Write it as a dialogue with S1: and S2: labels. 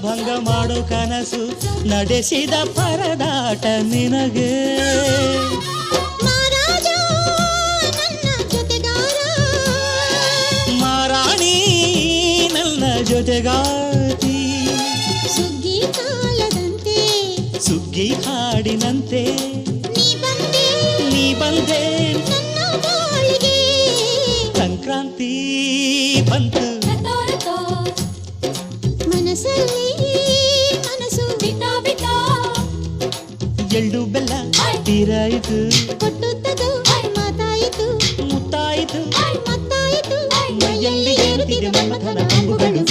S1: ಭಂಗ ಮಾಡೋ ಕನಸು ನಡೆಸಿದ ಪರದಾಟ ನಿನಗೆ
S2: ಮಹಾರಾಜ ನನ್ನ ಜೊತೆಗಾರ
S1: ಮಾರಾಣಿ ನನ್ನ ಜೊತೆಗಾತಿ
S2: ಸುಗ್ಗಿ ಕಾಲದಂತೆ
S1: ಸುಗ್ಗಿ ಹಾಡಿನಂತೆ
S2: ನೀ ಬಂದೆ
S1: ನನ್ನ
S2: ಬಾಳಿಗೆ
S1: ಸಂಕ್ರಾಂತಿ ಬಂತು
S2: ಮನಸ್ಸಲ್ಲಿ ಮನಸ್ಸು
S1: ಎಳ್ಳು ಬೆಲ್ಲ ತೀರಾಯಿತು
S2: ಕೊಟ್ಟು ತಗೋ ಮಾತಾಯಿತು
S1: ಮುತ್ತಾಯಿತು
S2: ಮತ್ತಾಯಿತು
S1: ಮೈಯಲ್ಲಿ ಏರುತ್ತಿದೆ ಮನ್ಮಥನ ಅಂಬುಗಳು